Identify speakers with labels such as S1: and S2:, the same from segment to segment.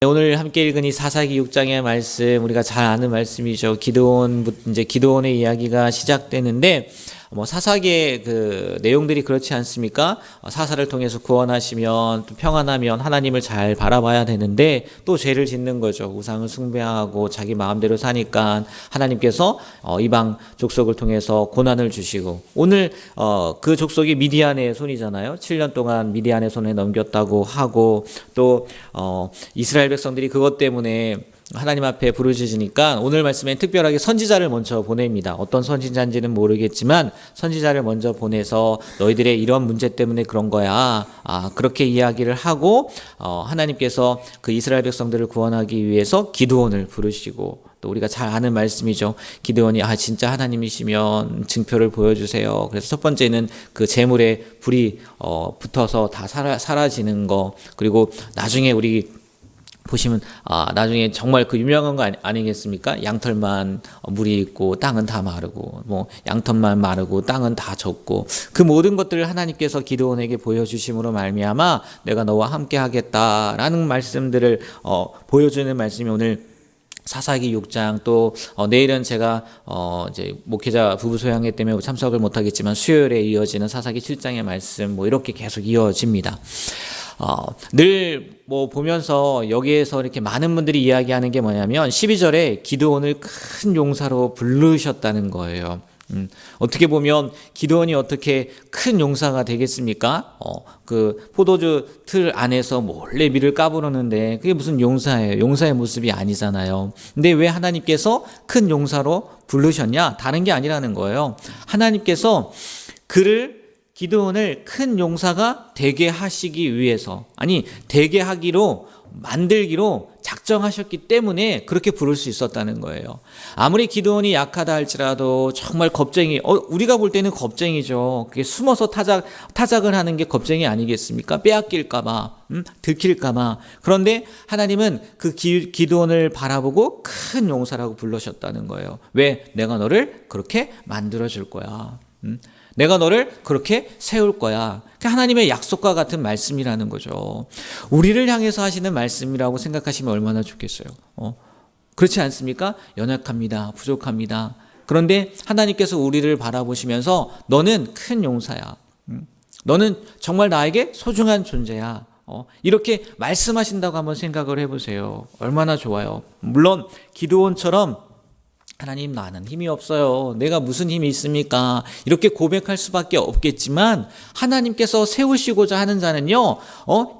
S1: 네, 오늘 함께 읽은 이 사사기 6장의 말씀, 우리가 잘 아는 말씀이죠. 기드온의 이야기가 시작되는데, 사사기의 그 내용들이 그렇지 않습니까? 사사를 통해서 구원하시면 또 평안하면 하나님을 잘 바라봐야 되는데 또 죄를 짓는 거죠. 우상을 숭배하고 자기 마음대로 사니까 하나님께서 이방 족속을 통해서 고난을 주시고, 오늘 그 족속이 미디안의 손이잖아요. 7년 동안 미디안의 손에 넘겼다고 하고, 또 이스라엘 백성들이 그것 때문에 하나님 앞에 부르짖으니까 오늘 말씀에 특별하게 선지자를 먼저 보냅니다. 어떤 선지자인지는 모르겠지만 선지자를 먼저 보내서 너희들의 이런 문제 때문에 그런 거야. 그렇게 이야기를 하고 하나님께서 그 이스라엘 백성들을 구원하기 위해서 기드온을 부르시고, 또 우리가 잘 아는 말씀이죠. 기드온이 진짜 하나님이시면 증표를 보여주세요. 그래서 첫 번째는 그 재물에 불이 붙어서 다 사라지는 거, 그리고 나중에 우리 보시면 나중에 정말 그 유명한 거 아니겠습니까? 양털만 물이 있고 땅은 다 마르고, 양털만 마르고 땅은 다 젖고, 그 모든 것들을 하나님께서 기드온에게 보여주심으로 말미암아 내가 너와 함께 하겠다라는 말씀들을 보여주는 말씀이 오늘 사사기 6장, 또 내일은 제가 이제 목회자 부부 소양회 때문에 참석을 못하겠지만 수요일에 이어지는 사사기 7장의 말씀, 이렇게 계속 이어집니다. 늘 보면서 여기에서 이렇게 많은 분들이 이야기하는 게 뭐냐면 12절에 기드온을 큰 용사로 부르셨다는 거예요. 어떻게 보면 기드온이 어떻게 큰 용사가 되겠습니까? 그 포도주 틀 안에서 몰래 밀을 까부르는데 그게 무슨 용사예요? 용사의 모습이 아니잖아요. 근데 왜 하나님께서 큰 용사로 부르셨냐? 다른 게 아니라는 거예요. 하나님께서 기드온을 큰 용사가 되게 하시기 위해서, 되게 하기로 만들기로 작정하셨기 때문에 그렇게 부를 수 있었다는 거예요. 아무리 기드온이 약하다 할지라도 정말 겁쟁이, 우리가 볼 때는 겁쟁이죠. 그게 숨어서 타작을 하는 게 겁쟁이 아니겠습니까? 빼앗길까봐, 들킬까봐. 그런데 하나님은 그 기드온을 바라보고 큰 용사라고 불러셨다는 거예요. 왜? 내가 너를 그렇게 만들어줄 거야. 내가 너를 그렇게 세울 거야. 하나님의 약속과 같은 말씀이라는 거죠. 우리를 향해서 하시는 말씀이라고 생각하시면 얼마나 좋겠어요. 그렇지 않습니까? 연약합니다. 부족합니다. 그런데 하나님께서 우리를 바라보시면서 너는 큰 용사야. 너는 정말 나에게 소중한 존재야. 이렇게 말씀하신다고 한번 생각을 해보세요. 얼마나 좋아요. 물론 기드온처럼 하나님, 나는 힘이 없어요. 내가 무슨 힘이 있습니까? 이렇게 고백할 수밖에 없겠지만 하나님께서 세우시고자 하는 자는요,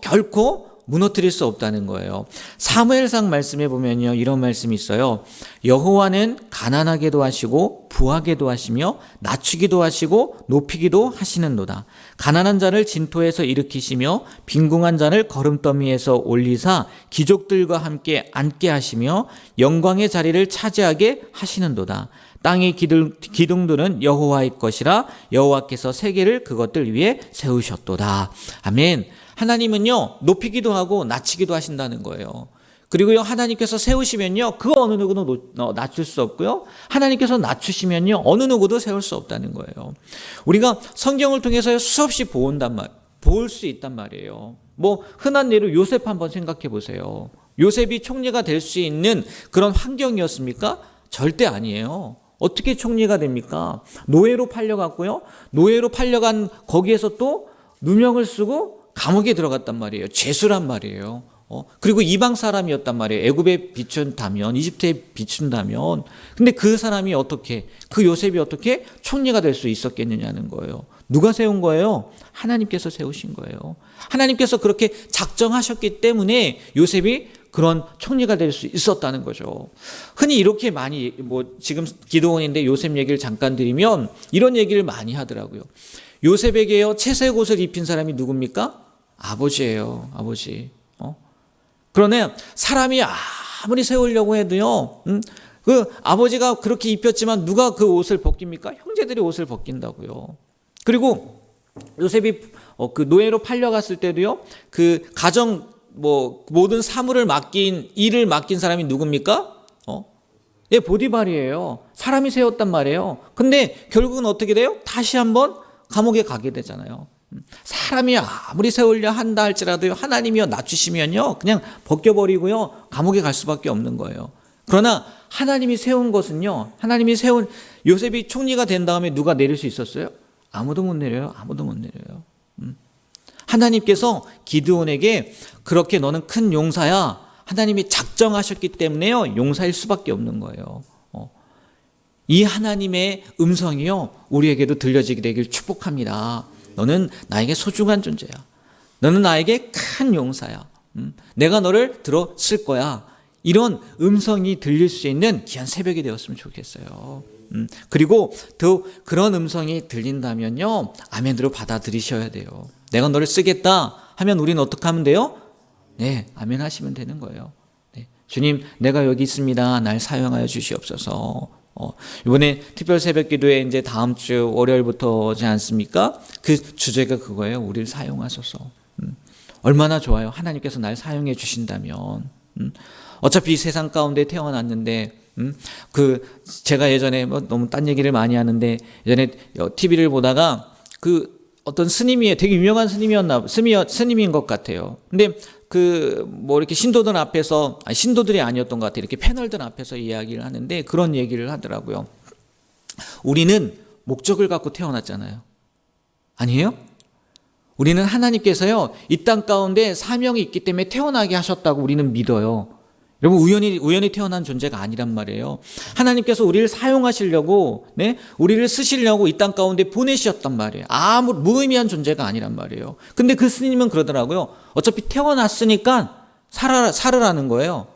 S1: 결코 무너뜨릴 수 없다는 거예요. 사무엘상 말씀에 보면요, 이런 말씀이 있어요. 여호와는 가난하게도 하시고 부하게도 하시며 낮추기도 하시고 높이기도 하시는도다. 가난한 자를 진토에서 일으키시며 빈궁한 자를 거름더미에서 올리사 귀족들과 함께 앉게 하시며 영광의 자리를 차지하게 하시는도다. 땅의 기둥들은 여호와의 것이라 여호와께서 세계를 그것들 위에 세우셨도다. 아멘. 하나님은요, 높이기도 하고 낮추기도 하신다는 거예요. 그리고요, 하나님께서 세우시면요, 그 어느 누구도 낮출 수 없고요, 하나님께서 낮추시면요, 어느 누구도 세울 수 없다는 거예요. 우리가 성경을 통해서 수없이 볼 수 있단 말이에요. 흔한 예로 요셉 한번 생각해 보세요. 요셉이 총리가 될 수 있는 그런 환경이었습니까? 절대 아니에요. 어떻게 총리가 됩니까? 노예로 팔려갔고요, 노예로 팔려간 거기에서 또 누명을 쓰고 감옥에 들어갔단 말이에요. 죄수란 말이에요. 그리고 이방 사람이었단 말이에요. 애굽에 비춘다면, 이집트에 비춘다면. 근데 그 사람이 그 요셉이 어떻게 총리가 될 수 있었겠느냐는 거예요. 누가 세운 거예요? 하나님께서 세우신 거예요. 하나님께서 그렇게 작정하셨기 때문에 요셉이 그런 총리가 될 수 있었다는 거죠. 흔히 이렇게 많이, 지금 기드온인데 요셉 얘기를 잠깐 드리면 이런 얘기를 많이 하더라고요. 요셉에게요, 채색 옷을 입힌 사람이 누굽니까? 아버지예요, 아버지. 그러네, 사람이 아무리 세우려고 해도요, 그 아버지가 그렇게 입혔지만 누가 그 옷을 벗깁니까? 형제들이 옷을 벗긴다고요. 그리고 요셉이 그 노예로 팔려갔을 때도요, 그 가정 모든 일을 맡긴 사람이 누굽니까? 보디발이에요. 사람이 세웠단 말이에요. 근데 결국은 어떻게 돼요? 다시 한번 감옥에 가게 되잖아요. 사람이 아무리 세우려 한다 할지라도 하나님이여 낮추시면요 그냥 벗겨버리고요 감옥에 갈 수밖에 없는 거예요. 그러나 하나님이 세운 것은요, 하나님이 세운 요셉이 총리가 된 다음에 누가 내릴 수 있었어요? 아무도 못 내려요. 아무도 못 내려요. 하나님께서 기드온에게 그렇게 너는 큰 용사야, 하나님이 작정하셨기 때문에요 용사일 수밖에 없는 거예요. 이 하나님의 음성이요 우리에게도 들려지게 되길 축복합니다. 너는 나에게 소중한 존재야. 너는 나에게 큰 용사야. 내가 너를 들어 쓸 거야. 이런 음성이 들릴 수 있는 귀한 새벽이 되었으면 좋겠어요. 그리고 또 그런 음성이 들린다면요 아멘으로 받아들이셔야 돼요. 내가 너를 쓰겠다 하면 우리는 어떻게 하면 돼요? 네, 아멘 하시면 되는 거예요. 네, 주님 내가 여기 있습니다. 날 사용하여 주시옵소서. 이번에 특별 새벽 기도에 이제 다음 주 월요일부터지 않습니까? 그 주제가 그거예요. 우리를 사용하소서. 얼마나 좋아요. 하나님께서 날 사용해 주신다면. 어차피 이 세상 가운데 태어났는데, 제가 예전에 뭐 너무 딴 얘기를 많이 하는데, 예전에 TV를 보다가 어떤 스님이 되게 유명한 스님인 것 같아요. 근데 이렇게 신도들 앞에서, 신도들이 아니었던 것 같아요. 이렇게 패널들 앞에서 이야기를 하는데 그런 얘기를 하더라고요. 우리는 목적을 갖고 태어났잖아요. 아니에요? 우리는 하나님께서요, 이 땅 가운데 사명이 있기 때문에 태어나게 하셨다고 우리는 믿어요. 여러분, 우연히 태어난 존재가 아니란 말이에요. 하나님께서 우리를 사용하시려고, 우리를 쓰시려고 이 땅 가운데 보내셨단 말이에요. 아무 무의미한 존재가 아니란 말이에요. 근데 그 스님은 그러더라고요. 어차피 태어났으니까 살으라는 거예요.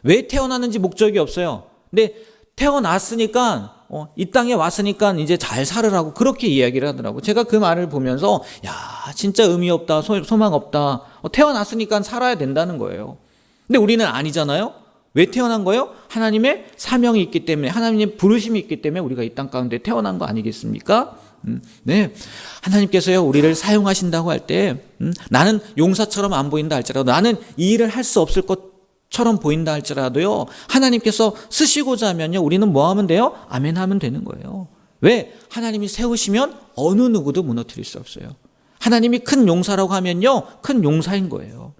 S1: 왜 태어났는지 목적이 없어요. 근데 태어났으니까, 이 땅에 왔으니까 이제 잘 살으라고 그렇게 이야기를 하더라고요. 제가 그 말을 보면서, 야, 진짜 의미 없다, 소망 없다. 태어났으니까 살아야 된다는 거예요. 근데 우리는 아니잖아요. 왜 태어난 거예요? 하나님의 사명이 있기 때문에, 하나님의 부르심이 있기 때문에 우리가 이 땅 가운데 태어난 거 아니겠습니까? 네, 하나님께서요 우리를 사용하신다고 할 때, 나는 용사처럼 안 보인다 할지라도, 나는 이 일을 할 수 없을 것처럼 보인다 할지라도요, 하나님께서 쓰시고자 하면요 우리는 뭐 하면 돼요? 아멘 하면 되는 거예요. 왜? 하나님이 세우시면 어느 누구도 무너뜨릴 수 없어요. 하나님이 큰 용사라고 하면요 큰 용사인 거예요.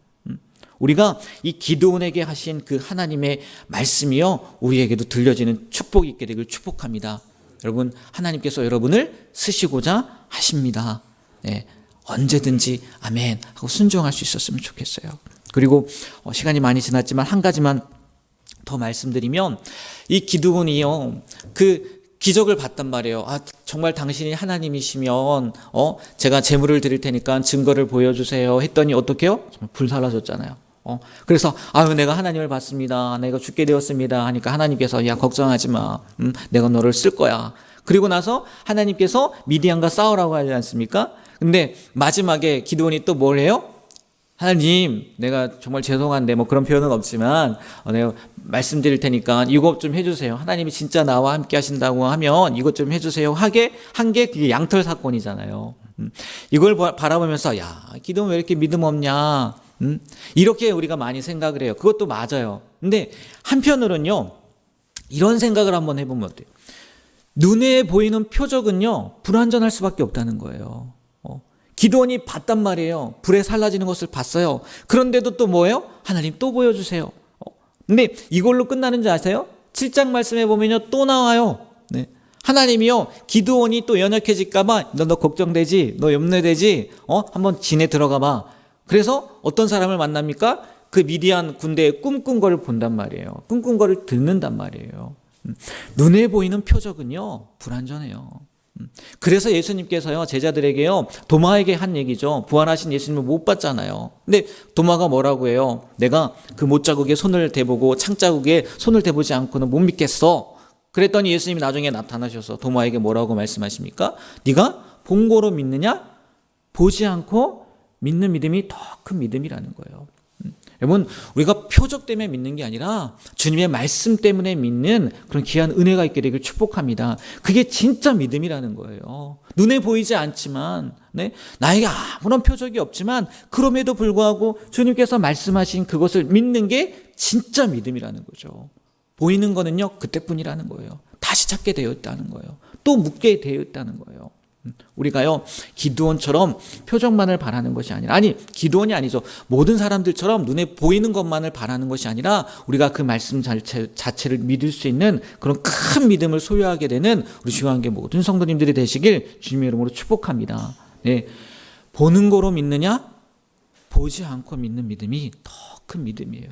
S1: 우리가 이 기드온에게 하신 그 하나님의 말씀이요 우리에게도 들려지는 축복이 있게 되길 축복합니다. 여러분, 하나님께서 여러분을 쓰시고자 하십니다. 네, 언제든지 아멘 하고 순종할 수 있었으면 좋겠어요. 그리고 시간이 많이 지났지만 한 가지만 더 말씀드리면, 이 기드온이요 기적을 봤단 말이에요. 정말 당신이 하나님이시면 제가 제물을 드릴 테니까 증거를 보여주세요 했더니 어떻게요? 정말 불사라졌잖아요. 그래서 내가 하나님을 봤습니다. 내가 죽게 되었습니다 하니까 하나님께서 야 걱정하지 마. 내가 너를 쓸 거야. 그리고 나서 하나님께서 미디안과 싸우라고 하지 않습니까? 근데 마지막에 기드온이 또 뭘 해요? 하나님, 내가 정말 죄송한데 뭐 그런 표현은 없지만 내가 말씀드릴 테니까 이것 좀 해주세요. 하나님이 진짜 나와 함께 하신다고 하면 이것 좀 해주세요. 한 게 그게 양털 사건이잖아요. 이걸 바라보면서 야, 기드온 왜 이렇게 믿음 없냐? 이렇게 우리가 많이 생각을 해요. 그것도 맞아요. 근데 한편으로는요, 이런 생각을 한번 해보면 어때요? 눈에 보이는 표적은요, 불완전할 수밖에 없다는 거예요. 기드온이 봤단 말이에요. 불에 살라지는 것을 봤어요. 그런데도 또 뭐예요? 하나님 또 보여주세요. 근데 이걸로 끝나는지 아세요? 7장 말씀해 보면요, 또 나와요. 네. 하나님이요, 기드온이 또 연약해질까봐 너 걱정되지? 너 염려되지? 한번 진에 들어가 봐. 그래서 어떤 사람을 만납니까? 그 미디안 군대의 꿈꾼 거를 본단 말이에요. 꿈꾼 거를 듣는단 말이에요. 눈에 보이는 표적은요, 불완전해요. 그래서 예수님께서요 제자들에게요 도마에게 한 얘기죠. 부활하신 예수님을 못 봤잖아요. 근데 도마가 뭐라고 해요? 내가 그 못자국에 손을 대보고 창자국에 손을 대보지 않고는 못 믿겠어. 그랬더니 예수님이 나중에 나타나셔서 도마에게 뭐라고 말씀하십니까? 네가 본 거로 믿느냐? 보지 않고 믿는 믿음이 더 큰 믿음이라는 거예요. 여러분, 우리가 표적 때문에 믿는 게 아니라 주님의 말씀 때문에 믿는 그런 귀한 은혜가 있게 되길 축복합니다. 그게 진짜 믿음이라는 거예요. 눈에 보이지 않지만, 나에게 아무런 표적이 없지만 그럼에도 불구하고 주님께서 말씀하신 그것을 믿는 게 진짜 믿음이라는 거죠. 보이는 거는요 그때뿐이라는 거예요. 다시 찾게 되어 있다는 거예요. 또 묻게 되어 있다는 거예요. 우리가요, 기드온처럼 표정만을 바라는 것이 아니라, 아니, 기드온이 아니죠. 모든 사람들처럼 눈에 보이는 것만을 바라는 것이 아니라 우리가 그 말씀 자체를 믿을 수 있는 그런 큰 믿음을 소유하게 되는 우리 주한계 모든 성도님들이 되시길 주님의 이름으로 축복합니다. 네. 보는 거로 믿느냐? 보지 않고 믿는 믿음이 더 큰 믿음이에요.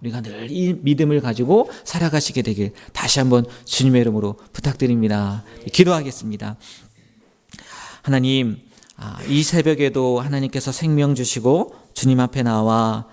S1: 우리가 늘 이 믿음을 가지고 살아가시게 되길 다시 한번 주님의 이름으로 부탁드립니다. 기도하겠습니다. 하나님, 이 새벽에도 하나님께서 생명 주시고 주님 앞에 나와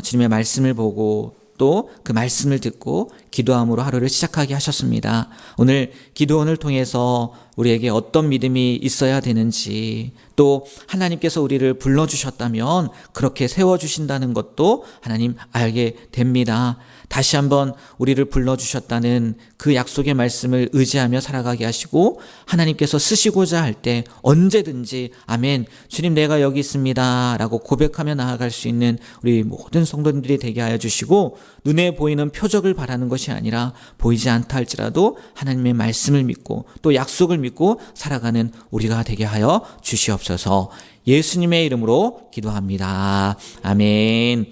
S1: 주님의 말씀을 보고 또 그 말씀을 듣고 기도함으로 하루를 시작하게 하셨습니다. 오늘 기도원을 통해서 우리에게 어떤 믿음이 있어야 되는지, 또 하나님께서 우리를 불러주셨다면 그렇게 세워주신다는 것도 하나님 알게 됩니다. 다시 한번 우리를 불러주셨다는 그 약속의 말씀을 의지하며 살아가게 하시고, 하나님께서 쓰시고자 할 때 언제든지 아멘, 주님 내가 여기 있습니다 라고 고백하며 나아갈 수 있는 우리 모든 성도님들이 되게 하여 주시고, 눈에 보이는 표적을 바라는 것이 아니라 보이지 않다 할지라도 하나님의 말씀을 믿고 또 약속을 믿고 살아가는 우리가 되게 하여 주시옵소서. 예수님의 이름으로 기도합니다. 아멘.